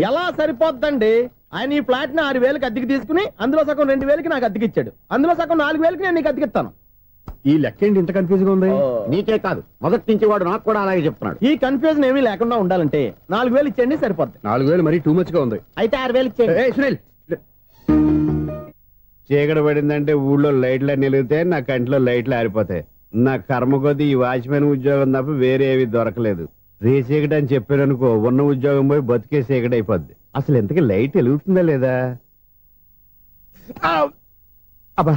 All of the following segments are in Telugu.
ఎలా సరిపోద్దండి? ఆయన ఈ ఫ్లాట్ ని 6,000కి అద్దెకి తీసుకుని అందులో సగం 2,000కి నాకు అద్దెకి ఇచ్చాడు. అందులో సగం 4,000కి నేను నీకు అద్దెకిస్తాను. ఈ లెక్క ఏంటి ఇంత కన్ఫ్యూజ్ గా ఉంది? నీకే కాదు, మొదటి నుంచి వాడు నాకు కూడా అలాగే చెప్తున్నాడు. ఈ కన్ఫ్యూజన్ ఏమీ లేకుండా ఉండాలంటే 4,000 ఇచ్చేయండి, సరిపోద్ది. 4,000 మరీ టూ మచ్ గా ఉంది. అయితే 6,000 ఇచ్చేయండి. సునీల్, చీకటి పడిందంటే ఊళ్ళో లైట్లు అన్ని వెలిగితే నా కంట్లో లైట్లు ఆరిపోతాయి. నా కర్మ కొద్దీ ఈ వాచ్మెన్ ఉద్యోగం తప్ప వేరే ఏవి దొరకలేదు. రే చీకటి అని చెప్పారనుకో, ఉన్న ఉద్యోగం పోయి బతికే చీకటి అయిపోద్ది. అసలు ఎంతకీ లైట్ వెలుగుతుందా లేదా? అబ్బా,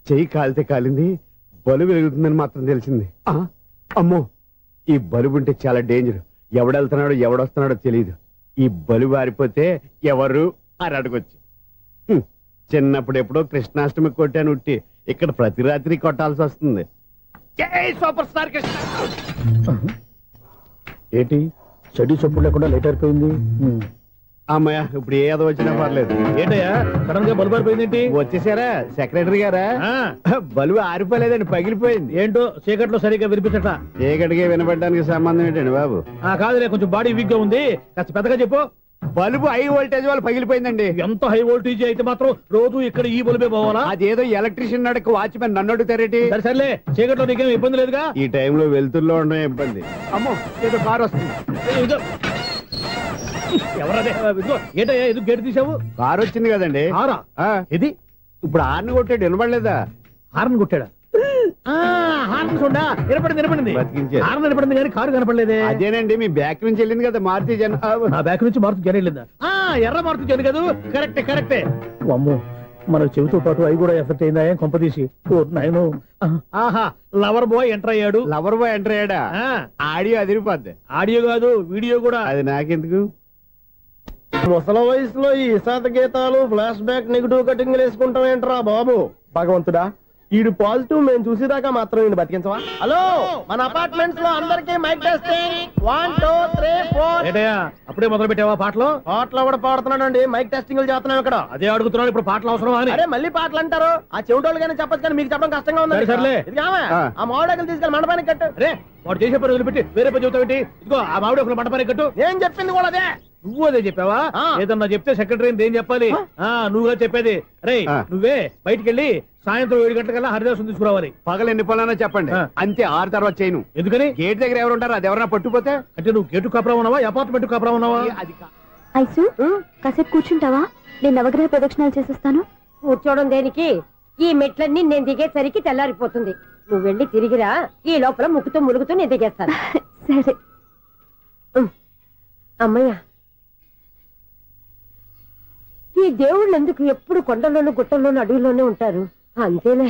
చెయ్యి కాలితే కాలింది, బలుబు వెలుగుతుందని మాత్రం తెలిసింది. అమ్మో, ఈ బలుబు ఉంటే చాలా డేంజర్. ఎవడెళ్తున్నాడో ఎవడొస్తున్నాడో తెలియదు. ఈ బలుబు ఆరిపోతే ఎవరు అని అడగొచ్చు. చిన్నప్పుడు ఎప్పుడో కృష్ణాష్టమి కొట్టాను ఉట్టి, ఇక్కడ ప్రతి రాత్రి కొట్టాల్సి వస్తుంది. జై సూపర్ స్టార్ కృష్ణ. ఏంటి చెడు చప్పుడు లేకుండా లేట్ అయిపోయింది? అమ్మయ్య, ఇప్పుడు ఏదో వచ్చినా పర్లేదు. ఏంటయ్యా సడన్ గా బల్బు ఆరిపోయింది? వచ్చేసారా సెక్రటరీ గారా? బలుబు ఆరిపోలేదండి, పగిలిపోయింది. ఏంటో చీకట్లో సరిగ్గా వినిపించట. చీకటికి వినపడడానికి సంబంధం ఏంటండి బాబు? కాదులే, కొంచెం బాడీ వీక్ గా ఉంది, కాస్త పెద్దగా చెప్పు. బల్బు హై వోల్టేజ్ వాళ్ళు పగిలిపోయిందండి. ఎంత హై వోల్టేజ్ అయితే మాత్రం రోజు ఇక్కడ ఈ బల్బే పోవాలా? అదేదో ఎలక్ట్రీషియన్ నడక వాచ్మెన్ నన్ను అడుగుతారేటి? సర్లే, చీకట్లో నీకేం ఇబ్బంది లేదుగా? ఈ టైంలో వెళ్తుల్లో ఉండడం ఇబ్బంది. అమ్మో, ఏదో కారు వస్తుంది. ఎవరదే? ఏంటయ్యా ఎందుకు గేటు తీసావు? కారు వచ్చింది కదండి. ఇది ఇప్పుడు హార్న్ కొట్టాడు, వినపడలేదా? హార్న్ కొట్టాడా? హార్న్ చూడా వినపడింది. హార్న్ వినపడింది కానీ కారు కనపడలేదే. అదేనండి, మీ బ్యాక్ నుంచి వెళ్ళింది కదా మారుతి జన్. బ్యాక్ నుంచి మారుతి జన్ వెళ్ళిందా? ఎర్ర మారుతి జన్ కదా. కరెక్టే. అమ్మో, మన చెవితో పాటు అవి కూడా ఎఫెక్ట్ అయిందా కొంపదీసి? ఆహా, లవర్ బాయ్ ఎంటర్ అయ్యాడు. లవర్ బాయ్ ఎంటర్ అయ్యాడా? ఆడియో అదిరిపోద్ది. ఆడియో కాదు, వీడియో కూడా. అది నాకెందుకు? ముసల వయసులో ఈ ఇసాత గీతాలు, ఫ్లాష్ బ్యాక్, నెగిటివ్ కటింగ్ వేసుకుంటాం ఏంట్రా బాబు? భగవంతుడా, ఈడు పాజిటివ్ మేము చూసేదాకా మాత్రం ఈయన బతికించవా? హలో, మన అపార్ట్మెంట్స్ లో అందరికీ మైక్ టెస్టింగ్. 1 2 3 4. అప్పుడే మొదలు పెట్టావా పాటలు? పాటలు కూడా పాడుతున్నాడు అండి, మైక్ టెస్టింగ్ చేస్తున్నాం ఇక్కడ. అదే అడుగుతున్నాడు, ఇప్పుడు పాటలు అవసరమా అని. అరే మళ్ళీ పాటలు అంటారు, ఆ చెవిటోళ్ళు కానీ చెప్పచ్చు కానీ మీకు చెప్పడం కష్టంగా ఉంది. సర్లే, ఆ మామిడాకులు తీసుకెళ్ళి మండపానికి కట్టు. రే, వాడు చేసే పని వదిలిపెట్టి వేరే పని చెబుతావు ఏంటి? ఇదిగో ఆ మామిడాకులు మండపానికి కట్టు. ఏం చెప్పింది కూడా అదే. నువ్వు అదే చెప్పావా? ఏదన్నా చెప్తే సెక్రటరీ ఏం చెప్పాలి? నువ్వుగా చెప్పేది. రే, నువ్వే బయటికి వెళ్ళి సాయంత్రం 7 గంటలకల్లా హరిదాసు తీసుకురావాలి. పగలు ఎన్ని పనులన్నా చెప్పండి, అంతే. 6 తర్వాత చేయను. ఎందుకని? గేట్ దగ్గర ఎవరు ఉంటారు, అది ఎవరన్నా పట్టుపోతే. అంటే నువ్వు గేటు కాపురా ఉన్నావా, అపార్ట్మెంట్ కాపురా ఉన్నావా? ఐసు, కాసేపు కూర్చుంటావా? నేను నవగ్రహ ప్రదక్షిణాలు చేసేస్తాను. కూర్చోవడం దేనికి? ఈ మెట్లన్నీ నేను దిగేసరికి తెల్లారిపోతుంది. నువ్వు వెళ్ళి తిరిగిరా, ఈ లోపల ముక్కుతూ ములుగుతూ నేను దిగేస్తాను. సరే అమ్మయ్య, ఈ దేవుళ్ళు ఎందుకు ఎప్పుడు కొండల్లోనూ గుట్టల్లోనూ అడవిలోనే ఉంటారు? అంతేలే,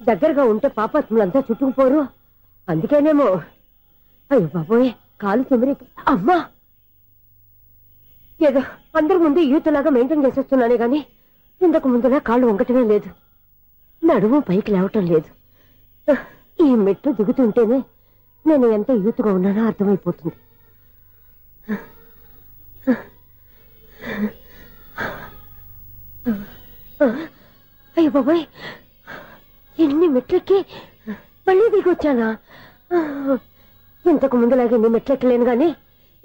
దగ్గరగా ఉంటే పాపాత్ములంతా చుట్టుకుపోరు. అందుకేనేమో. అయ్యో బాబోయ్, కాలు చెమిరి. అమ్మా, ఏదో అందరి ముందు యూత్లాగా మెయింటైన్ చేసేస్తున్నానే గాని ఇంతకు ముందులా కాళ్ళు వంకటమే లేదు, నడుము పైకి లేవటం లేదు. ఈ మెట్లు దిగుతుంటేనే నేను ఎంత యూత్గా ఉన్నానో అర్థమైపోతుంది. అయ్యో బాబాయ్, ఎన్ని మెట్లెక్కి మళ్ళీ దిగి వచ్చానా? ఇంతకు ముందులాగే ఎన్ని మెట్లెక్కలేను గాని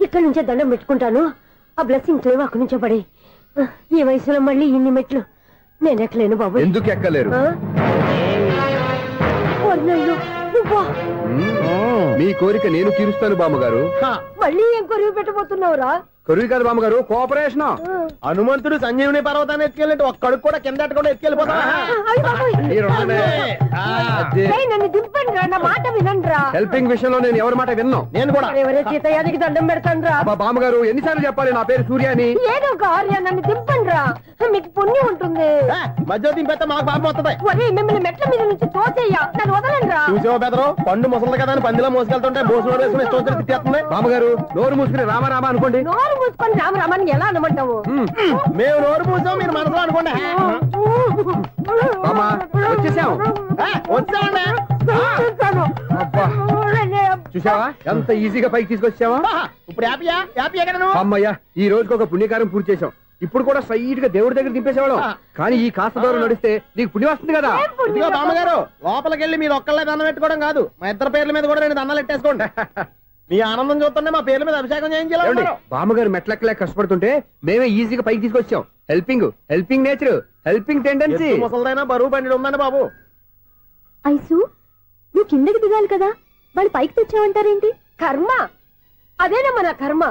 ఇక్కడి నుంచే దండం పెట్టుకుంటాను. ఆ బ్లెస్సింగ్స్ లేవు అక్కడి నుంచే పడే. ఈ వయసులో మళ్ళీ ఇన్ని మెట్లు నేను ఎక్కలేను బాబాయ్. ఎందుకు ఎక్కలేరు? మీ కోరిక నేను తీరుస్తాను బామ్మగారు. మళ్ళీ ఏం కొరివి పెట్టబోతున్నావురా? కొరివి కాదు బామ్మగారు, కోఆపరేషన్. హనుమంతుడు సంజీవుని పర్వతాన్ని ఎత్తుకెళ్ళి ఒక్కడికి కూడా కింద కూడా ఎత్తుకెళ్ళిపోతా. నన్ను దింపండి రా, నా మాట వినండి రా. హెల్పింగ్ విషయంలో నేను ఎవరి మాట విన్నాను. నేను కూడా ఎవరే సీతయ్యానికి దండం పెడతాను రా. బామ్మగారు ఎన్నిసార్లు చెప్పాలి నా పేరు సూర్యాని? ఏదో ఒక ఆర్య, నన్ను దింపండి రా, మీకు పుణ్యం ఉంటుంది. మధ్య దింపేస్తే మాకు పాపం వస్తుంది. మిమ్మల్ని మెట్ల మీద నుంచి తోచేయ్యా, నన్ను వదలండి రా. చూసావా బెదరు, పండు ముసలి కదా అని పందిలో మోసుకెళ్తుంటే బోసులో వేసుకుని స్తోత్రం తిట్టేస్తుంది. బామ్మగారు నోరు మూసుకుని రామారామా అనుకోండి. నోరు మూసుకొని రామరామాన్ని ఎలా అనమంటావు? మేము నోరు మూసాం, మీరు మనసులో అనుకోండి. వచ్చేసాం, వచ్చామండి. చూసావా ఎంత ఈజీగా పైకి తీసుకొచ్చావా? ఇప్పుడు హ్యాపీయా కదా నువ్వు? అమ్మయ్యా, ఈ రోజుకి ఒక పుణ్యకారం పూర్తి చేసాం. ఇప్పుడు కూడా స్ట్రైట్ గా దేవుడి దగ్గర దింపేసేవాళ్ళం. కానీ ఈ కాస్త దూరం నడిస్తే నీకు పుణ్యం వస్తుంది కదా. బామ్మగారు, లోపలికి వెళ్ళి మీరు ఒక్కళ్ళే దండం పెట్టుకోవడం కాదు, మా ఇద్దరు పేర్ల మీద కూడా నేను దండాలు ఎట్టేసుకోండి. మీ ఆనందం చూస్తుంటే మా పేర్ల మీద అభిషేకం చేయించాలి. బామ్మగారు మెట్లెక్కలే కష్టపడుతుంటే మేమే ఈజీగా పైకి తీసుకొచ్చాం. Helping nature, helping tendency. ముసలిదైనా బరువు బండి ఉందండి బాబు. ఐసు నువ్వు కిందకి దిగాలి కదా, వాళ్ళు పైకి తెచ్చావంటారేంటి? కర్మ అదేనమ్మా నా కర్మ.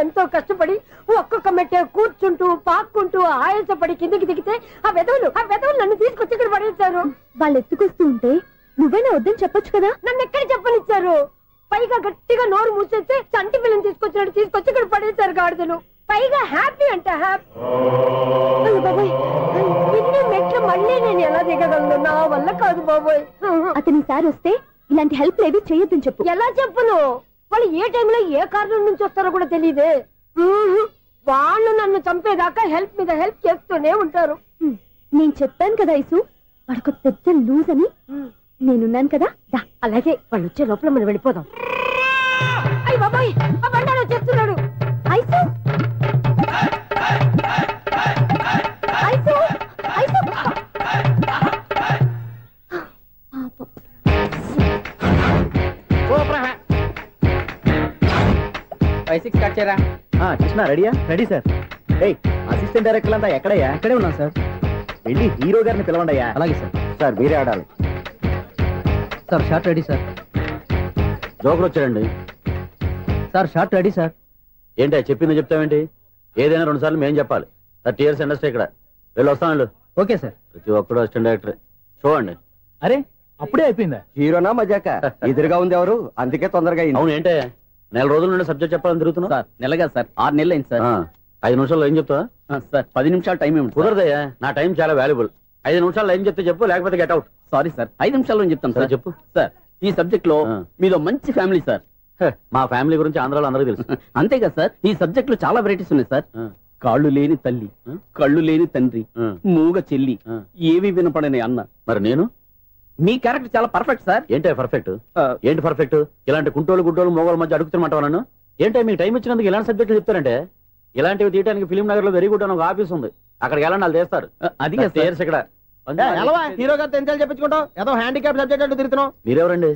ఎంతో కష్టపడి ఒక్కొక్క మెట్టే కూర్చుంటూ పాక్కుంటూ ఆయాసపడి కిందకి దిగితే ఆ వెధవులు నన్ను తీసుకొచ్చి ఇక్కడ పడేశారు. వాళ్ళు ఎత్తుకొస్తూ ఉంటే నువ్వేనా వద్దని చెప్పొచ్చు కదా. నన్ను ఎక్కడ చెప్పనిచ్చారు? పైగా గట్టిగా నోరు మూసేస్తే చంటి పిల్లని తీసుకొచ్చినట్టు తీసుకొచ్చి ఇక్కడ పడేశారు గాడిదలు. పైగా హ్యాపీ అంటే హ్యాపీ. బాబోయ్, ఇన్ని మెట్లు మళ్ళీ నేను ఎలా దిగగలను? నా వల్ల కాదు బాబోయ్. అతని సారి వస్తే ఇలాంటి హెల్ప్ లేవి చేయొద్దని చెప్పు. ఎలా చెప్పును? వాళ్ళు ఏ టైంలో ఏ కారణం నుంచి వస్తారో కూడా తెలియదే. వాళ్ళు నన్ను చంపేదాకా హెల్ప్ మీద హెల్ప్ చేస్తూనే ఉంటారు. నేను చెప్పాను కదా ఐసు, వాడొక పెద్ద లూజ్ అని. నేనున్నాను కదా. అలాగే వాళ్ళు వచ్చే లోపల మనం వెళ్ళిపోదాం. అయ్య బాబాయ్, ఆ బండారు వచ్చేస్తున్నాడు. ఐసు ఐసు ఐసు కృష్ణ రెడీయా? Ready sir. అసిస్టెంట్ డైరెక్టర్ అంతా ఎక్కడయ్యా? ఇక్కడే ఉన్నాం సార్. వెళ్ళి హీరో గారిని పిలవండి అయ్యా. అలాగే సార్. సార్ మీరే ఆడాలి సార్. Short ready sir. జోకులు వచ్చాడండి సార్. Short ready sir. ఏంటి చెప్పింది చెప్తావేంటి? ఏదైనా 2 సార్లు మేం చెప్పాలి. 30 years ఇండస్ట్రీ ఇక్కడ. వెళ్ళి వస్తాను. Okay sir. ప్రతి ఒక్కడు అసిస్టెంట్ డైరెక్టర్. చూడండి. అరే అప్పుడే అయిపోయిందా? హీరోనా మజాక? ఎదురుగా ఉంది ఎవరు, అందుకే తొందరగా. అవును ఏంటే 4 రోజుల నుండి సబ్జెక్ట్ చెప్పాలని తిరుగుతున్నా సార్. నెలగా సార్, 6 నెలలు అయింది సార్. 5 నిమిషాల్లో ఏం చెప్తా సార్? 10 నిమిషాలు టైం ఏమి కుదరదయ్యా. నా టైం చాలా వాల్యుబుల్. 5 నిమిషాల్లో ఏం చెప్తే చెప్పు, లేకపోతే గెట్ అవుట్. సారీ సార్, 5 నిమిషాల్లో చెప్తాను సార్. చెప్పు సార్. ఈ సబ్జెక్ట్ లో మీదో మంచి ఫ్యామిలీ సార్. మా ఫ్యామిలీ గురించి ఆంధ్రాలో అందరికీ తెలుసు. అంతేగా సార్, ఈ సబ్జెక్ట్ లో చాలా వెరైటీస్ ఉన్నాయి సార్. కాళ్ళు లేని తల్లి, కళ్ళు లేని తండ్రి, మూగ చెల్లి, ఏవి వినపడని అన్న. మరి నేను? మీ క్యారెక్టర్ చాలా పర్ఫెక్ట్ సార్. ఏంటే పర్ఫెక్ట్? ఏంటి పర్ఫెక్ట్? ఇలాంటి కుంటోలు గుడ్డోలు మోగోల మధ్య అడుగుతున్నమాట నన్ను. ఏంటంటే మీకు టైం ఇచ్చినందుకు ఇలాంటి సబ్జెక్టులు చెప్తారంటే? ఇలాంటివి తీయడానికి ఫిలిం నగర్ లో వెరీ గుడ్ అని ఒక ఆఫీస్ ఉంది. అక్కడికి వెళ్ళండి, వాళ్ళు చేస్తారు. అది ఇక్కడ హీరో గారు తెంచాలి చెప్పించుకుంటాం. ఏదో హ్యాండిక్యాప్ సబ్జెక్ట్ అంటే తిరుగుతున్నాం. మీరెవరండి?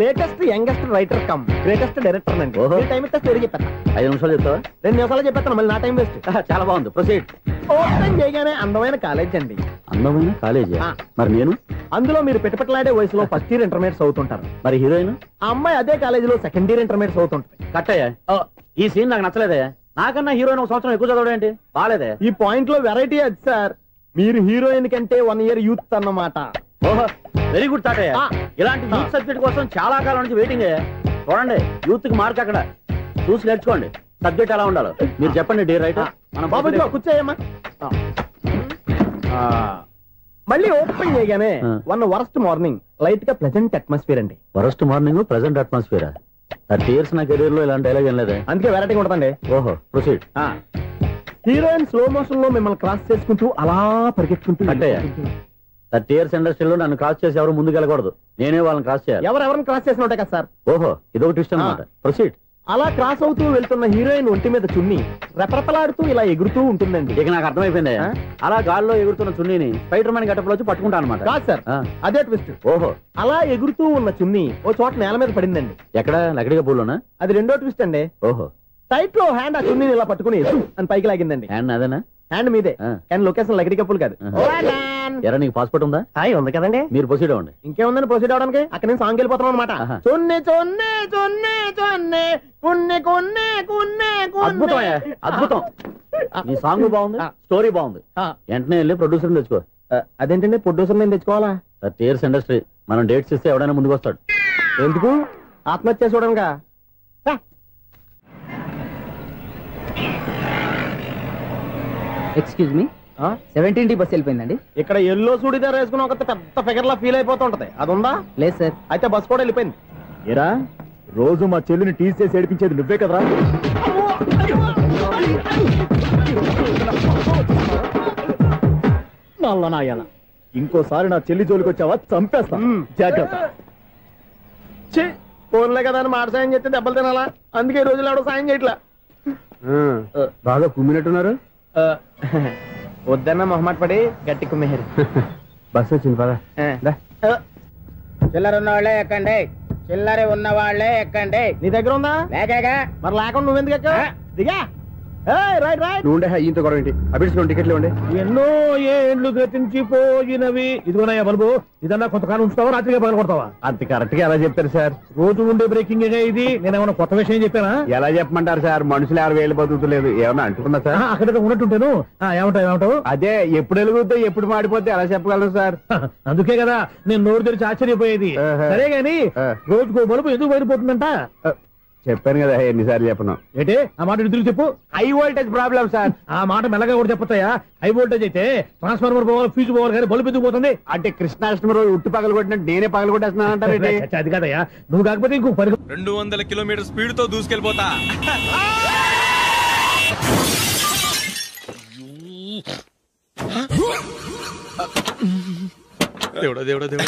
Latest youngest writer come greatest director అండి. టైం ఇస్తే స్టోరీ చెప్పేస్తా. 5 నిమిషాలు చెప్తావా? 2 నిమిషాలు చెప్పేస్తాను, మళ్ళీ నా టైం వేస్ట్. చాలా బాగుంది, ప్రొసీడ్. ఓపెన్ చేయగానే అందమైన కాలేజ్ అండి. అందమైన కాలేజీ? మరి నేను? అందులో మీరు పెట్టుపట్లాడే వయసులో ఫస్ట్ ఇయర్ ఇంటర్మీడియట్స్ అవుతుంటారు. మరి హీరోయిన్? ఆ అమ్మాయి అదే కాలేజీలో సెకండ్ ఇయర్ ఇంటర్మీడియట్స్ అవుతుంటది. కట్టయ్యా, ఈ సీన్ నాకు నచ్చలేదే. నాకన్నా హీరోయిన్ 1 సంవత్సరం ఎక్కువ చదవడం ఏంటి? బాలేదే. ఈ పాయింట్ లో వెరైటీ అది సార్. మీరు హీరోయిన్ కంటే 1 year యూత్ అన్నమాట. ఓహో, వెరీ గుడ్ తాటయ్య. ఇలాంటి యూత్ సబ్జెక్ట్ కోసం చాలా కాలం నుంచి వెయిటింగ్. చూడండి, యూత్ కి మార్క్ అక్కడ. చూసి నేర్చుకోండి సబ్జెక్ట్ ఎలా ఉండాలో. మీరు చెప్పండి డే రైటర్. బాబు కూర్చోయమ్మా. మళ్ళీ ఓపెన్ చేయగానే వరస్ట్ మార్నింగ్, లైట్ గా ప్లెజెంట్ అట్మాస్ఫియర్ అండి. Worst morning, pleasant atmosphere. 30 years నా కెరీర్ లో ఇలాంటి డైలాగ్ ఏం లేదే. అందుకే వెరైటీ ఉంటుందండి. ఓహో, ప్రొసీడ్. హీరోయిన్ స్లో మోషన్ లో మిమ్మల్ని క్రాస్ చేసుకుంటూ అలా పరిగెత్తుకుంటూ. అంటే 30 years ఇండస్ట్రీలో నన్ను క్రాస్ చేసి ఎవరు ముందుకు వెళ్ళకూడదు, నేనే వాళ్ళని క్రాస్ చేయాలి. ఎవరెవరిని క్రాస్ చేసిన ఉంటాయి కదా సార్. ఓహో, ఇదొక ట్విస్ట్ అన్నమాట. ప్రొసీడ్. అలా క్రాస్ అవుతూ వెళ్తున్న హీరోయిన్ ఒంటి మీద చున్ని రెపరెపలాడుతూ ఇలా ఎగురుతూ ఉంటుందండి. ఇక నాకు అర్థమైపోయింది. అలా గాల్లో ఎగురుతున్న చున్నీని స్పైడర్ మ్యాన్ గెటప్ లో వచ్చి పట్టుకుంటా అనమాట. కాదు సార్, అదే ట్విస్ట్. ఓహో, అలా ఎగురుతూ ఉన్న చున్ని ఓ చోట నేల మీద పడిందండి. ఎక్కడ? లకడిగా పూలోనా? అది రెండో ట్విస్ట్ అండి. ఓహో, టైట్ లో హ్యాండ్ ఆ చున్నీని ఇలా పట్టుకుని అని పైకి లాగిందండి. హ్యాండ్ అదేనా? హ్యాండ్ మీదే, కానీ లొకేషన్ లకడి కప్పులు కాదు. ఎరా, నీకు పాస్పోర్ట్ ఉందా? ఉంది కదండి. మీరు ప్రొసీడ్ అవ్వండి. ఇంకేముందని ప్రొసీడ్ అవడానికి? అక్కడ నేను సాంగ్ వెళ్ళిపోతున్నాం అనమాట. చొన్నే చొన్నే చొన్నే చొన్నే కున్నే కున్నే కున్నే. అద్భుతం, అద్భుతం. ఈ సాంగ్ బాగుంది, స్టోరీ బాగుంది. వెంటనే వెళ్ళి ప్రొడ్యూసర్ తెచ్చుకో. అదేంటండి ప్రొడ్యూసర్ నేను తెచ్చుకోవాలా? 30 years ఇండస్ట్రీ, మనం డేట్స్ ఇస్తే ఎవడైనా ముందుకు వస్తాడు. ఎందుకు? ఆత్మహత్య చూడంగా. ఎక్స్క్యూజ్ మీ, 17D బస్ వెళ్ళిపోయిందండి. ఇక్కడ ఎల్లో చూడిదార్ వేసుకుని ఒక పెద్ద ఫిగర్ లా ఫీల్ అయిపోతుంటది, అది ఉందా? లేదు సార్. అయితే బస్ కూడా వెళ్ళిపోయింది. ఏరా, రోజు మా చెల్లిని టీస్ చేసి ఏడిపించేది నువ్వే కదరా? నాయన, ఇంకోసారి నా చెల్లి జోలికి వచ్చావా చంపేస్తా, జాగ్రత్త. ఫోన్లే కదా అని మాట సాయం చేస్తే దెబ్బలు తినాలా? అందుకే ఈ రోజులు ఎవడో సాయం చేయట్లా. బాగా కుమ్మినట్టున్నారు. వద్దన్న మొహమాట పడి గట్టి కుమ్మేరు. బస్ వచ్చింది పదా. చిల్లర ఉన్న వాళ్ళే ఎక్కండి, చిల్లర ఉన్న వాళ్ళే ఎక్కండి. నీ దగ్గర ఉందా? లేకగా. మరి లేకుండా నువ్వెందుకు ఎక్కావు? దిగా. Right right. నువ్వు ఉండే ఇంత గొడవ ఏంటి? అభిడ్స్ టికెట్లు ఇవ్వండి. ఎన్నో ఏండ్లు గతించిపోయినవి. ఇదిగోనయ్యా బల్బు, ఇదన్నా కొంతకాలం ఉంచుతావా, రాత్రిగా పగల కొడతావా? అంత కరెక్ట్ గా ఎలా చెప్తారు సార్? రోజు ఉండే బ్రేకింగ్ ఇది. నేనేమన్నా కొత్త విషయం చెప్పానా? ఎలా చెప్పమంటారు సార్? మనుషులు 60 బతుకుతలేదు, ఏమన్నా అంటున్నా సార్? అక్కడ ఉన్నట్టుంటాను. ఏమంటావు? అదే ఎప్పుడు వెలుగుతో ఎప్పుడు మాడిపోతే ఎలా చెప్పగలరు సార్? అందుకే కదా నేను నోరు తెరిచి ఆశ్చర్యపోయేది. సరే గాని రోజుకో బల్బు ఎందుకు బయటపోతుందంట? చెప్పాను కదా ఎన్నిసార్లు చెప్పను. ఏంటి ఆ మాట ఎదురు చెప్పు. High voltage problem sir. ఆ మాట మెల్లగా కూడా చెప్పతాయా? హై వోల్టేజ్ అయితే ట్రాన్స్ఫార్మర్ పోవాలి, ఫ్యూజ్ పోవాలి, కానీ బల్బు ఎందుకు పోతుంది? అంటే కృష్ణాష్టమి రోజు ఉట్టు పగలు కొట్టినట్టు నేనే పగలు కొట్టేస్తున్నాను అంటారు. అది కదయ్యా, నువ్వు కాకపోతే ఇంకో 200 కిలోమీటర్ స్పీడ్ తో దూసుకెళ్ళిపోతా. దేవుడా దేవుడా దేవుడా,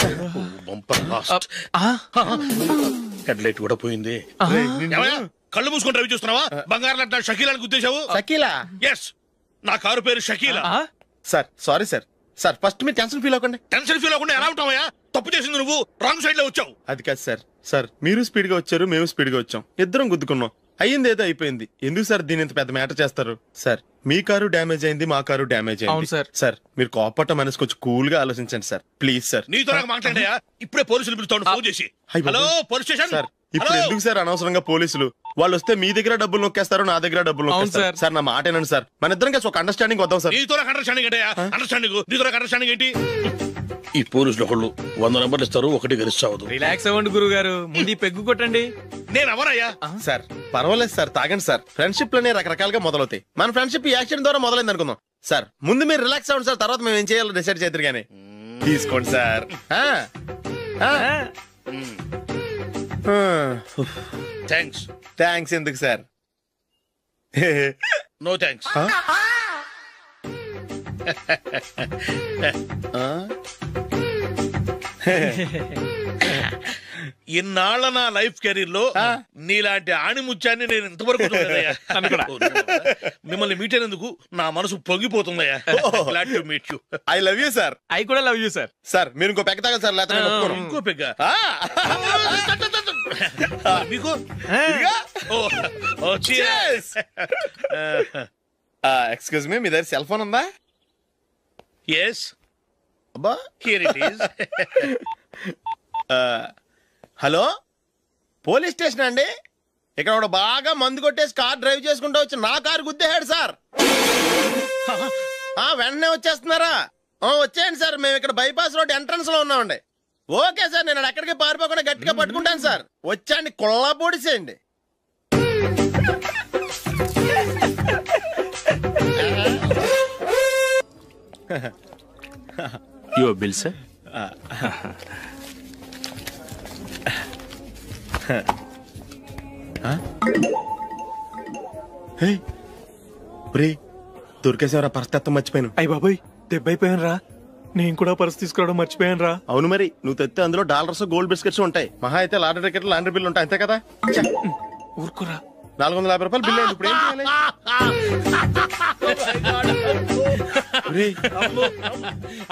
హెడ్లైట్ కూడా పోయింది. కళ్ళు మూసుకొని రవి చూస్తున్నావా? బంగారం అంటే షకీలాని గుర్తించావు? షకీలా? ఎస్, నా కారు పేరు Shakeela. Sir sorry sir. Sir first మీరు టెన్షన్ ఫీల్ అవ్వకండి. టెన్షన్ ఫీల్ అవ్వకుండా ఎలా ఉంటావా? తప్పు చేసింది నువ్వు, రాంగ్ సైడ్ లో వచ్చావు. అది కాదు సార్. సార్ మీరు స్పీడ్ గా వచ్చారు, మేము స్పీడ్ గా వచ్చాం, ఇద్దరం గుద్దుకున్నాం. అయ్యింది ఏదో అయిపోయింది. ఎందుకు సార్ దీని ఇంత పెద్ద మ్యాటర్ చేస్తారు? సార్ మీ కారు డ్యామేజ్ అయింది, మా కారు డ్యామేజ్ అయింది. సార్ మీరు కోపట్ట మనసు కొంచెం కూల్ గా ఆలోచించండి సార్, ప్లీజ్ సార్. నీతో నాకు మాట్లాడాయా? ఇప్పుడే పోలీసులు పిలుస్తాను, ఫోన్ చేసి. Hello police station. సార్ ఇప్పుడు ఎందుకు సార్ అనవసరంగా పోలీసులు? వాళ్ళు వస్తే మీ దగ్గర డబ్బులు నొక్కేస్తారు, నా దగ్గర డబ్బులు నొక్కేస్తారు. సార్ నా మాట ఏనండి సార్, మన ఇద్దరం కలిసి ఒక అండర్స్టాండింగ్ వద్దాం సార్. నీతో నాకు అండర్స్టాండింగ్ ఏంటయ్యా? అండర్స్టాండింగ్ నీతో నాకు అండర్స్టాండింగ్ ఏంటి? ఈ పోలీసులు ఒకళ్ళు 100 నెంబర్లు ఇస్తారు, ఒకటి గెలుస్తావు. రిలాక్స్ అవ్వండి గురువు గారు, ముందు పెగ్గు కొట్టండి. నేను ఎవరయ్యా? సార్ పర్వాలేదు సార్, తాగండి సార్. ఫ్రెండ్షిప్ లోనే రకరకాలుగా మొదలవుతాయి. మన ఫ్రెండ్షిప్ ఈ యాక్సిడెంట్ ద్వారా మొదలైంది అనుకుందాం. సార్ ముందు మీరు రిలాక్స్ అవ్వండి సార్, తర్వాత మేము ఏం చేయాలో డిసైడ్ చేద్దరు గానీ. తీసుకోండి సార్. థ్యాంక్స్. థ్యాంక్స్ ఎందుకు సార్? No thanks. ఇన్నాళ్ళ నా లైఫ్ కెరీర్ లో నీలాంటి ఆణిముత్యాన్ని నేను ఇంతవరకు చూడలేదయ్యా. మిమ్మల్ని మీట్ అయినందుకు నా మనసు పొంగిపోతుందయ్యా. Glad to meet you. I love you sir. I కూడా లవ్ యూ సార్. సార్ మీరు ఇంకో పెగ్గ తాగాలి సార్, లేకపోతే నేను ఒప్పుకోను. ఇంకో పెగ్గ మీకు? ఎక్స్క్యూజ్ మీ, మీ దగ్గర సెల్ ఫోన్ ఉందా? ఎస్. అబ్బా, here it is. Hello, police station అండి. ఇక్కడ ఒక బాగా మందు కొట్టేసి కార్ డ్రైవ్ చేసుకుంటూ వచ్చి నా కారు గుద్దేశాడు సార్. వెంటనే వచ్చేస్తున్నారా? వచ్చేయండి సార్, మేము ఇక్కడ బైపాస్ రోడ్ ఎంట్రన్స్ లో ఉన్నామండి. ఓకే సార్, నేను ఎక్కడికి పారిపోకుండా గట్టిగా పట్టుకుంటాను సార్. వచ్చాండి, కుళ్ళా పొడిసేయండి. Your bill sir. దొరికేసేవరా? పరిస్థితి మర్చిపోయాను. అయ్య బాబాయ్, దెబ్బైపోయాను రా. నేను కూడా పర్స్ తీసుకురావడం మర్చిపోయాను రా. అవును మరి, నువ్వు తెస్తే అందులో డాలర్స్, గోల్డ్ బిస్కెట్స్ ఉంటాయి. మహా అయితే లాటరీ టికెట్, లాండ్రీ బిల్లు ఉంటాయి, అంతే కదా? ఊరుకురా. 450 రూపాయలు బిల్లు అయింది. ఇప్పుడు ఏం చేయాలి?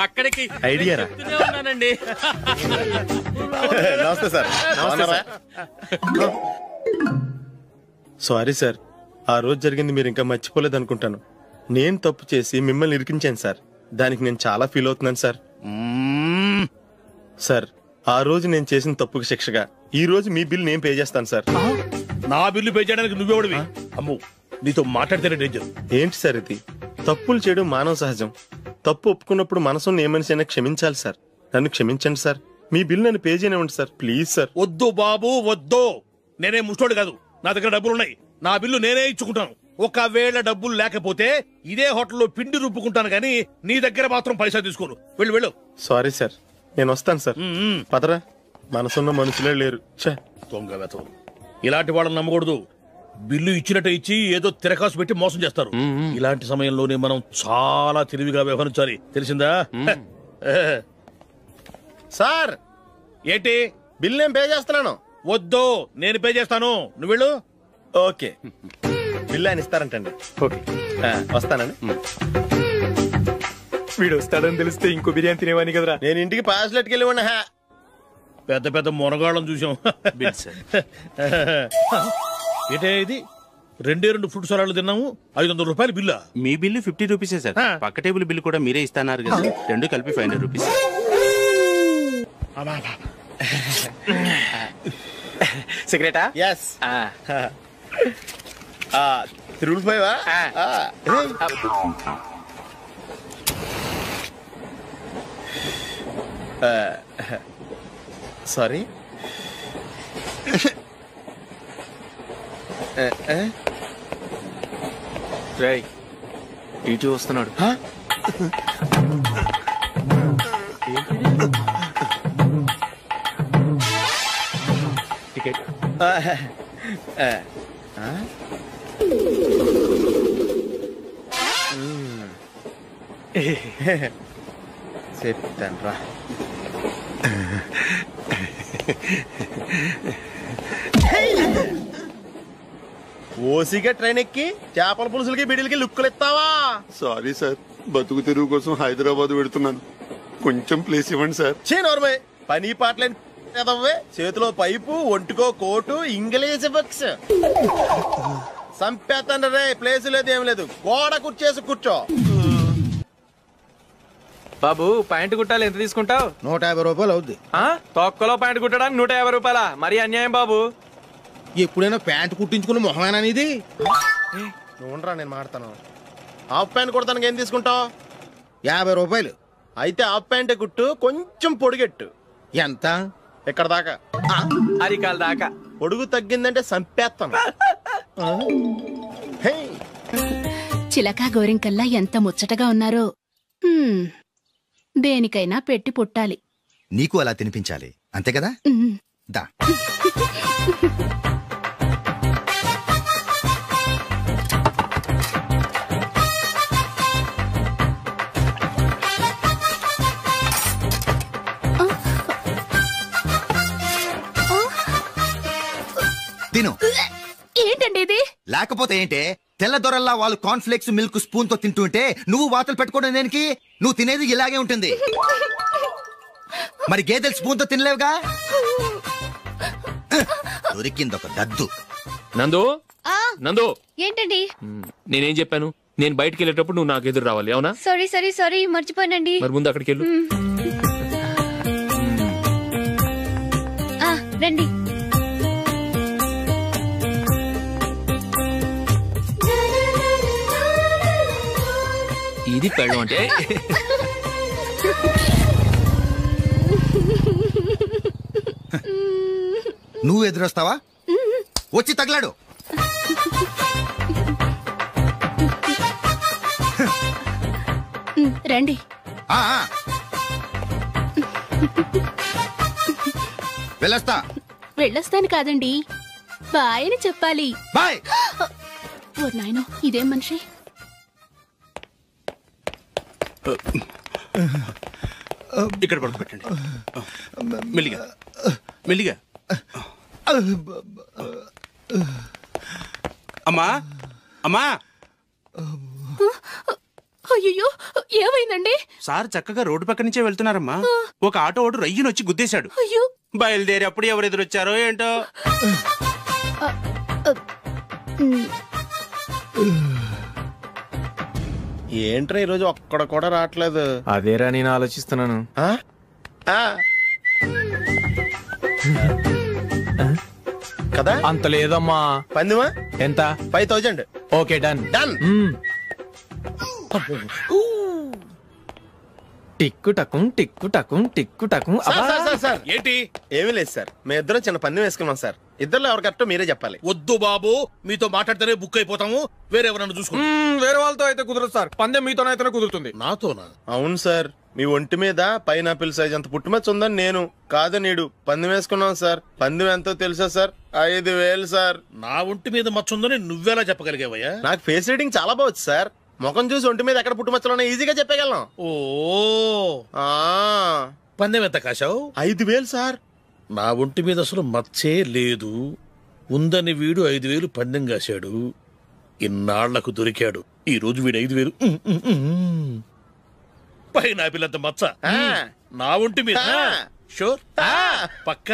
అక్కడికి ఐడియా రా. ఉన్నానండి. నమస్తే సార్. సారీ సార్, ఆ రోజు జరిగింది మీరు ఇంకా మర్చిపోలేదు అనుకుంటాను. నేను తప్పు చేసి మిమ్మల్ని ఇరికించాను సార్. దానికి నేను చాలా ఫీల్ అవుతున్నాను సార్. సార్ ఆ రోజు నేను చేసిన తప్పుకి శిక్షగా ఈ రోజు మీ బిల్ నేను పే చేస్తాను సార్. నా బిల్లు పే చేయడానికి నువ్వెవడివి? అమ్మో, నీతో మాట్లాడితేనే డేంజర్. ఏంటి సార్ ఇది? తప్పులు చేయడం మానవ సహజం. తప్పు ఒప్పుకున్నప్పుడు మనసుని ఏ మనిషి అయినా క్షమించాలి సార్. నన్ను క్షమించండి సార్. మీ బిల్ నన్ను పే చేయనివ్వండి సార్, ప్లీజ్ సార్. వద్దు బాబు, వద్దు. నేనే ముష్టోడు కాదు, నా దగ్గర డబ్బులు ఉన్నాయి. నా బిల్లు నేనే ఇచ్చుకుంటాను. ఒకవేళ డబ్బులు లేకపోతే ఇదే హోటల్లో పిండి రుబ్బుకుంటాను, కానీ నీ దగ్గర మాత్రం పైసా తీసుకోను. వెళ్ళు వెళ్ళు. సారీ సార్, నేను వస్తాను సార్. పదరా, మనసున్న మనుషులే లేరు. దొంగ వెతవు. ఇలాంటి వాళ్ళని నమ్మకూడదు. బిల్లు ఇచ్చినట్టు ఇచ్చి ఏదో తిరకాసు పెట్టి మోసం చేస్తారు. ఇలాంటి సమయంలోనే మనం చాలా తెలివిగా వ్యవహరించాలి, తెలిసిందా? సార్ ఏంటి? బిల్ నేను పే చేస్తున్నాను. వద్దు, నేను పే చేస్తాను, నువ్వు వెళ్ళు. ఓకే, బిల్ ఆయన ఇస్తారంటండి. ఓకే, వస్తానండి. వీడు వస్తాడని తెలిస్తే ఇంకో బిర్యానీ తినేవాని కదరా. నేను ఇంటికి పాస్లెట్కి వెళ్ళి ఉన్నా. పెద్ద పెద్ద మునగాళ్ళం చూసాం. ఏటే ఇది 2 ఫ్రూట్ సలాడ్లు తిన్నాము, 500 రూపాయలు బిల్లా? మీ బిల్లు 50 రూపీసే సార్. పక్క టేబుల్ బిల్లు కూడా మీరే ఇస్తాన్నారు కదా, 2 కలిపి 500 రూపీస్. సిగరెటా? ఎస్. 355 సారీ. రేయ్ టీటీ వస్తున్నాడు. టికెట్. చెప్తాను రా. ఓసిగా ట్రైన్ ఎక్కి చేపల పులుసులకి బిడిలకి లుక్కులు ఇస్తావా? సారీ సార్, బతుకు తెరువు కోసం హైదరాబాద్ పెడుతున్నాను, కొంచెం ప్లేస్ ఇవ్వండి సార్. నోర్మే, పని పాటలేని చేతిలో పైపు, ఒంటికో కోటు, ఇంగ్లీష్ బుక్స్. సంపేతండ్రి రే, ప్లేస్ లేదు ఏం లేదు, గోడ కుర్చేసి కూర్చో. బాబు ప్యాంటు కుట్టాలి, ఎంత తీసుకుంటావు? 150 రూపాయలు అవుద్ది. తొక్కలో ప్యాంటు కుట్టడానికి 150 రూపాయల? మరి అన్యాయం బాబు. ఎప్పుడైనా ప్యాంటు కుట్టించుకున్న మొహమేనా ఇది? చూడరా నేను మాడతాను. హాఫ్ ప్యాంట్ కుడతానికి ఏం తీసుకుంటావు? 50 రూపాయలు. అయితే హాఫ్ ప్యాంటే కుట్టు, కొంచెం పొడిగెట్టు. ఎంత? ఎక్కడ దాకా? అరికాల దాకా. పొడుగు తగ్గిందంటే సంపేస్తాను. చిలకా గోరింకల్లా ఎంత ముచ్చటగా ఉన్నారో. దేనికైనా పెట్టి పుట్టాలి. నీకు అలా తినిపించాలి, అంతే కదా? దా. తిను. ఏంటండి ఇది? లేకపోతే ఏంటే, తెల్లదొరల్లా వాళ్ళు కార్న్ఫ్లేక్స్ మిల్క్ స్పూన్ తో తింటుంటే నువ్వు వాతలు పెట్టుకోవడం దేనికి? నువ్వు తినేది ఇలాగే ఉంటుంది. మరి గేదెలు స్పూన్ తో తినలేవుగా. దొరికిందొక దద్దు. నందు, నందు, ఏంటండి? నేనేం చెప్పాను? నేను బయటికి వెళ్ళేటప్పుడు నువ్వు నాకు ఎదురు రావాలి, అవునా? సారీ మర్చిపోయానండి. మరి ముందు అక్కడికి వెళ్ళు. రండి. ఇది పెళ్ళం అంటే. నువ్వు ఎదురొస్తావా? వచ్చి తగలాడు. రండి. వెళ్ళొస్తాను కాదండి, బాయ్ అని చెప్పాలి. బాయ్. ఓ నాయనో, ఇదేం మనిషి? ఇక్కడ పడుకోబెట్టండి. మెల్లిగా మెల్లిగా. అమ్మా అమ్మా. అయ్యో, ఏమైందండి? సార్ చక్కగా రోడ్డు పక్క నుంచే వెళ్తున్నారమ్మా. ఒక ఆటో ఓడు రయ్యనొచ్చి గుద్దేశాడు. అయ్యో. బయలుదేరి అప్పుడు ఎవరు ఎదురొచ్చారో ఏంటో. ఏంట్రా ఈరోజు ఒక్కడ కూడా రావట్లేదు? అదేరా నేను ఆలోచిస్తున్నాను. కదా అంత లేదమ్మా. పందిమా ఎంత? 5000. Okay, done. టిక్కు టకుం టిక్కు టకుం టిక్కు టకుం. సార్ ఏంటి? ఏమీ లేదు సార్, మేము ఇద్దరం చిన్న పందెం వేసుకున్నాం సార్. ఇద్దరు ఎవరు కరెక్టో మీరే చెప్పాలి. వద్దు బాబు, మీతో మాట్లాడితేనే బుక్ అయిపోతాము. వేరెవరన్నా చూసుకుంటాం. వేరే వాళ్ళతో అయితే కుదరదు సార్, పందెం మీతోనైతేనే కుదురుతుంది. నాతోనా? అవును సార్, మీ ఒంటి మీద పైనాపిల్ సైజ్ అంత పుట్టుమచ్చ ఉందని నేను కాదు నీడు పందెం వేసుకున్నాం సార్. పందెం ఎంతో తెలుసా సార్? 5000 సార్. నా ఒంటి మీద మచ్చ ఉందని నువ్వెలా చెప్పగలిగావయ్యా? నాకు ఫేస్ రీడింగ్ చాలా బాగుంది సార్. ముఖం చూసి ఒంటి మీద ఎక్కడ పుట్టుమచ్చలో ఈజీగా చెప్పగలం. ఓ, పందెం ఎంత కాశావు? 5000 సార్. నా ఒంటి మీద అసలు మచ్చే లేదు, ఉందని వీడు 5000 పందెం కాశాడు. ఇన్నాళ్లకు దొరికాడు. ఈ రోజు వీడు 5000. పైనాపిల్ అంత మచ్చ నా ఒంటి మీద షూర్ పక్క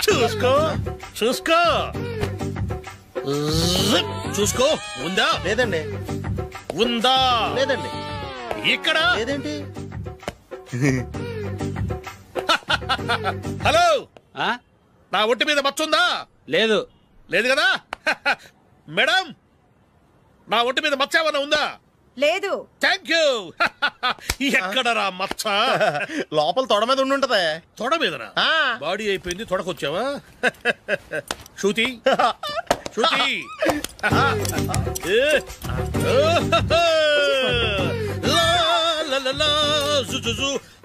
చూసుకో చూసుకో చూసుకో. ఉందా? లేదండి. ఉందా? లేదండి. ఇక్కడ లేదేంటి? హలో, నా ఒంటి మీద మచ్చుందా? లేదు. లేదు కదా? మేడం, నా ఒంటి మీద మచ్చ ఏమన్నా ఉందా? లేదు. Thank you. ఎక్కడరా మచ్చ? లోపల తొడ మీద ఉండుంటదే. తొడ మీదనా? బాడీ అయిపోయింది, తొడకొచ్చావా? శృతి శృతి,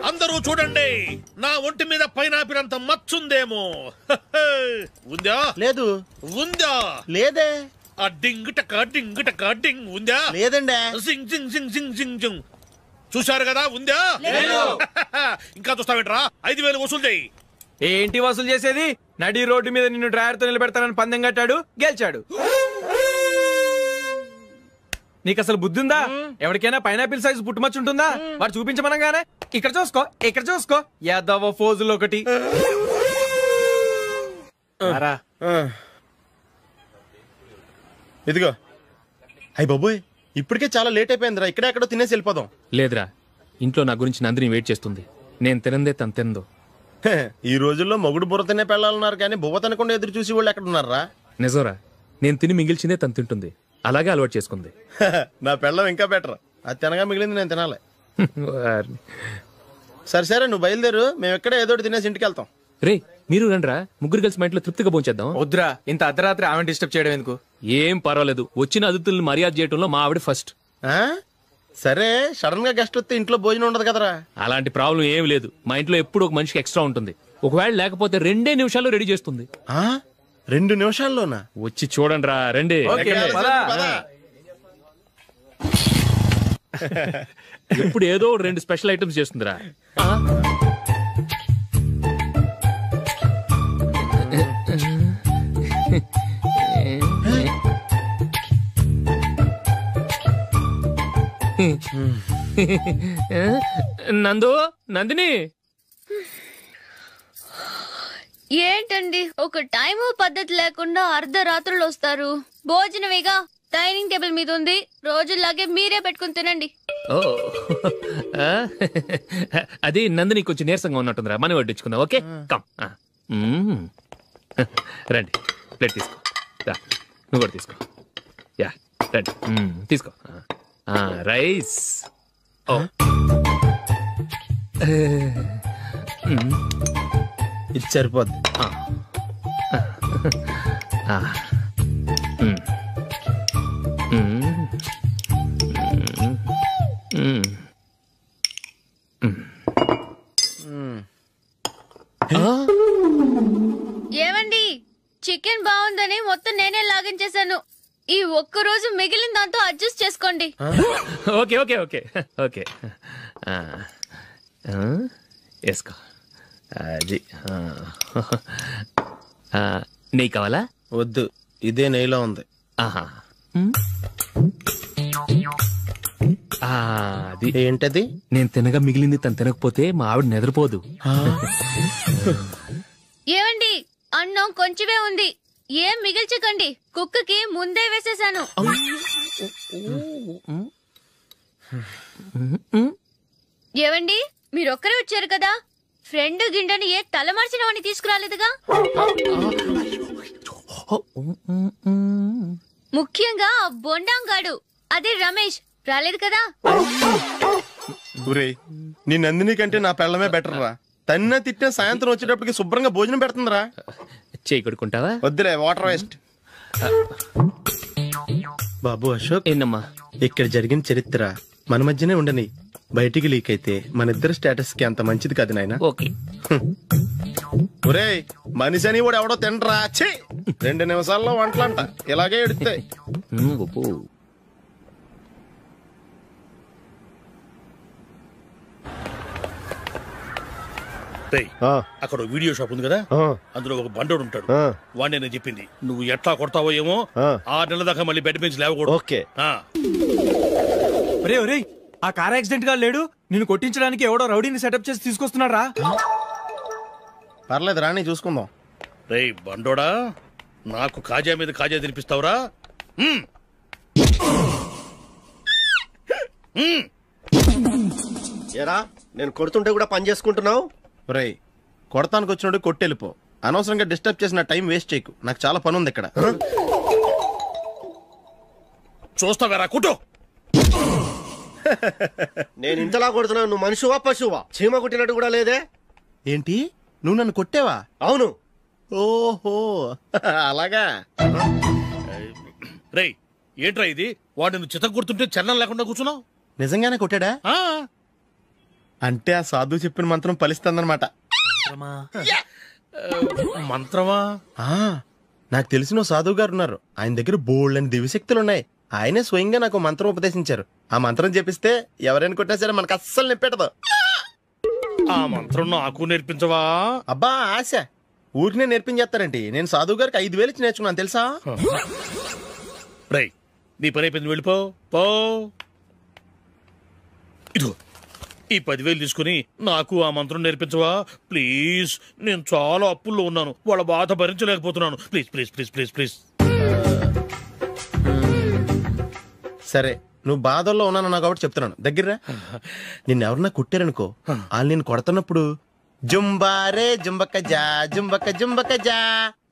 అందరూ చూడండి, నా ఒంటి మీద పైనాపిల్ అంత మచ్చుందేమో. ఉందా? లేదు. ఉందా? లేదే. ఆ డింగ్ టక డింగ్ టక డింగ్ ఉందా? లేదండి. జింగ్ జింగ్ జింగ్ జింగ్ జింగ్ జింగ్. చూశారు కదా? ఉందా? ఇంకా చూస్తావేంట్రా? 5,000 వసూలు చేయి. ఏంటి వసూలు చేసేది? నడి రోడ్డు మీద నిన్ను డ్రైవర్ తో నిలబెడతానని పందెం కట్టాడు, గెలిచాడు. నీకు అసలు బుద్ధి ఉందా? ఎవరికైనా పైనాపిల్ సైజు పుట్టుమచ్చు ఉంటుందా? వాడు చూపించమనగానే ఇక్కడ చూసుకో, ఇక్కడ చూసుకో, యాదవ ఫోజులు ఒకటి. ఇదిగో. అయ్య బాబోయ్, ఇప్పటికే చాలా లేట్ అయిపోయిందిరా. ఇక్కడే ఎక్కడో తినేసి వెళ్ళిపోదాం. లేదురా, ఇంట్లో నా గురించి నందిని వెయిట్ చేస్తుంది. నేను తినందే తను తిందో. ఈ రోజుల్లో మొగుడు బుర్ర తినే పెళ్ళాలన్నారు కానీ బువ్వ తినకుండా ఎదురు చూసి వాళ్ళు ఎక్కడ ఉన్నారా? నిజంరా, నేను తిని మిగిల్చిందే తను తింటుంది. అలాగే అలవాటు చేసుకుంది. నా పెళ్ళం ఇంకా బెటర్. అది తినగా మిగిలింది నేను తినాలి. సరే సరే, నువ్వు బయలుదేరు. మేము ఎక్కడ ఏదో తినేసి ఇంటికి వెళ్తాం. రే, మీరు రండిరా, ముగ్గురు కలిసి మా ఇంట్లో తృప్తిగా పోంచేద్దాం. వద్దురా, ఇంత అర్ధరాత్రి ఆమె డిస్టర్బ్ చేయడం ఎందుకు? ఏం పర్వాలేదు, వచ్చిన అతిథుల్ని మర్యాద చేయడంలో మా ఆవిడ ఫస్ట్. సరే, సడన్ గా గెస్ట్ వస్తే ఇంట్లో భోజనం ఉండదు కదరా? అలాంటి ప్రాబ్లం ఏం లేదు. మా ఇంట్లో ఎప్పుడు ఒక మనిషికి ఎక్స్ట్రా ఉంటుంది. ఒకవేళ లేకపోతే 2 నిమిషాల్లో రెడీ చేస్తుంది. 2 నిమిషాల్లోనా? వచ్చి చూడండి రా, రండి. ఎప్పుడు ఏదో 2 స్పెషల్ ఐటమ్స్ చేస్తుందిరా. నందు, నందిని, ఏంటండి ఒక టైము పద్ధతి లేకుండా అర్ధరాత్రులు వస్తారు? భోజనమేగా, డైనింగ్ టేబుల్ మీద ఉంది, రోజుల్లాగే మీరే పెట్టుకుని తినండి. ఓ అది నందిని కొంచెం నీరసంగా ఉన్నట్టుందిరా, మనం వడ్డించుకుందాం. Okay, come. రండి, ప్లేట్ తీసుకో. నువ్వు కూడా తీసుకో. యా, రండి, తీసుకో. రైస్. ఓ, ఇది సరిపోద్ది. ఏమండి, చికెన్ బాగుందని మొత్తం నేనే లాగించేశాను. ఈ ఒక్కరోజు మిగిలిన దాంతో అడ్జస్ట్ చేసుకోండి. ఓకే ఓకే ఓకే ఓకే, వేసుకో. అది నెయ్యి కావాలా? వద్దు, ఇదే నెయ్యిలో ఉంది. అది ఏంటది? నేను తినగా మిగిలింది తను తినకపోతే మా ఆవిడ నిద్రపోదు. ఏమండి, అన్నం కొంచెమే ఉంది, ఏం మిగిల్చకండి. కుక్కకి ముందే వేసేసాను. ఏవండి, మీరొక్కరే వచ్చారు కదా, ఫ్రెండ్ గిండని ఏ తలమార్చిన వాడిని తీసుకురాలేదుగా? ముఖ్యంగా బొండాంగాడు, అదే రమేష్, రాలేదు కదా? నీ నందిని కంటే నా పెళ్ళమే బెటర్ రా. తన్న తిట్టిన సాయంత్రం వచ్చేటప్పటికి శుభ్రంగా భోజనం పెడుతుందిరా. చేయి కొడుకుంటావా? వద్దులే, వాటర్ వేస్ట్. బాబు అశోక్, ఏంటమ్మా ఇక్కడ జరిగిన చరిత్ర మన మధ్యనే ఉండని, బయటికి లీక్ అయితే మన ఇద్దరు స్టేటస్ కి అంత మంచిది కాదు నాయన. ఓకే. ఒరేయ్, మనిషి అని కూడా ఎవడో తినరా. 2 నిమిషాల్లో వంటలంట, ఇలాగే ఎడితే. అక్కడ వీడియో షాప్ ఉంది కదా, అందులో ఒక బండోడు ఉంటాడు. వాడిని నేను చెప్పింది, నువ్వు ఎట్లా కొడతావో ఏమో, 6 నెలల దాకా మళ్ళీ బెడ్ నుంచి లేవకూడదు. ఓకే. ఆ కార్ యాక్సిడెంట్ గా లేడు, నిన్ను కొట్టించడానికి ఎవడో రౌడీని సెటప్ చేసి తీసుకొస్తున్నాడు రా. పర్లేదు రాని చూసుకుందాం. రేయ్ బండోడా, నాకు కాజా మీద కాజా తినిపిస్తావురా? ఏరా నేను కొడుతుంటే కూడా పని చేసుకుంటున్నావు? రేయ్ కొడతానికి వచ్చినోడు కొట్టెళ్ళిపో. అనవసరంగా డిస్టర్బ్ చేసిన టైం వేస్ట్ చేయకు. నాకు చాలా పని ఉంది ఇక్కడ. చూస్తావేరా కుట్టు. నేను ఇంతలా కొడుతున్నావు, నువ్వు మనిషివా పశువా? చీమ కుట్టినట్టు కూడా లేదే. ఏంటి నువ్వు నన్ను కొట్టేవా? అవును. ఓహో అలాగా. రేయ్ ఏంట్రా ఇది? వాడు నువ్వు చిత్త కొడుతుంటే చలనం లేకుండా కూర్చున్నావు. నిజంగానే కొట్టాడా? అంటే ఆ సాధువు చెప్పిన మంత్రం ఫలిస్తుందన్నమాట. మంత్రమా? నాకు తెలిసిన సాధువు గారు ఉన్నారు. ఆయన దగ్గర బోల్డ్ అని దివ్యశక్తులు ఉన్నాయి. ఆయనే స్వయంగా నాకు మంత్రం ఉపదేశించారు. ఆ మంత్రం చెప్పిస్తే ఎవరైనా కొట్టినా సరే మనకు అస్సలు నిప్పెట్టదు. ఆ మంత్రం నాకు నేర్పించవా? అబ్బా ఆశ, ఊరినే నేర్పించేస్తారండి. నేను సాధువు గారికి 5,000 ఇచ్చి నేర్చుకున్నాను తెలుసా? రేయ్ నీ పని అయిపోయింది, వెళ్ళిపో పో. ఇదిగో ఈ 10,000 తీసుకుని నాకు ఆ మంత్రం నేర్పించవా ప్లీజ్? నేను చాలా అప్పుల్లో ఉన్నాను, వాళ్ళ బాధ భరించలేకపోతున్నాను. Please please please please please. సరే నువ్వు బాధల్లో ఉన్నాను నాకు కాబట్టి చెప్తున్నాను. దగ్గర నిన్నెవరన్నా కుట్టారనుకో, వాళ్ళు నేను కొడుతున్నప్పుడు జుంబారే జుంబక జా జుంబక జుంబక జా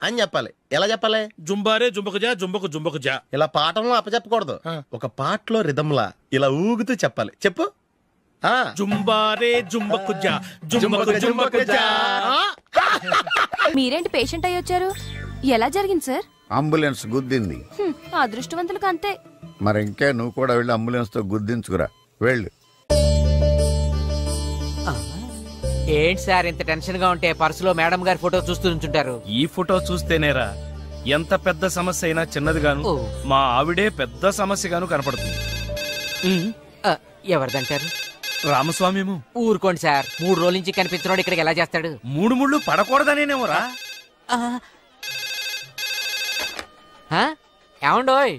అని చెప్పాలి. ఎలా చెప్పాలి? జుంబారే జుంబక జా జుంబక జుంబక జా. ఇలా పాఠంలో అప్పచెప్పకూడదు. ఒక పాటలో రిధంలా ఇలా ఊగుతూ చెప్పాలి. చెప్పు. జుంబారే జుంబకు జా జుంబకు జుంబకు జా. మీరేంటి పేషెంట్ అయ్యి వచ్చారు? ఎలా జరిగింది సార్? అంబులెన్స్ గుద్దింది. అదృష్టవంతులకు అంతే. మరి ఇంకే నువ్వు కూడా వెళ్ళి అంబులెన్స్ తో గుద్దించుకురా. వెళ్ళు. ఏంటి సార్ ఇంత టెన్షన్ గా ఉంటే పర్సులో మేడం గారి ఫోటో చూస్తూ ఉంచుంటారు? ఈ ఫోటో చూస్తేనేరా ఎంత పెద్ద సమస్య అయినా చిన్నదిగాను, మా ఆవిడే పెద్ద సమస్యగాను కనపడుతుంది. ఎవరిదంటారు? రామస్వామ్యము. ఊరుకోండి సార్, 3 రోజుల నుంచి కనిపించినోడు ఇక్కడికి ఎలా చేస్తాడు? 3 ముళ్ళు పడకూడదనేనేమోరా. ఏమండోయ్,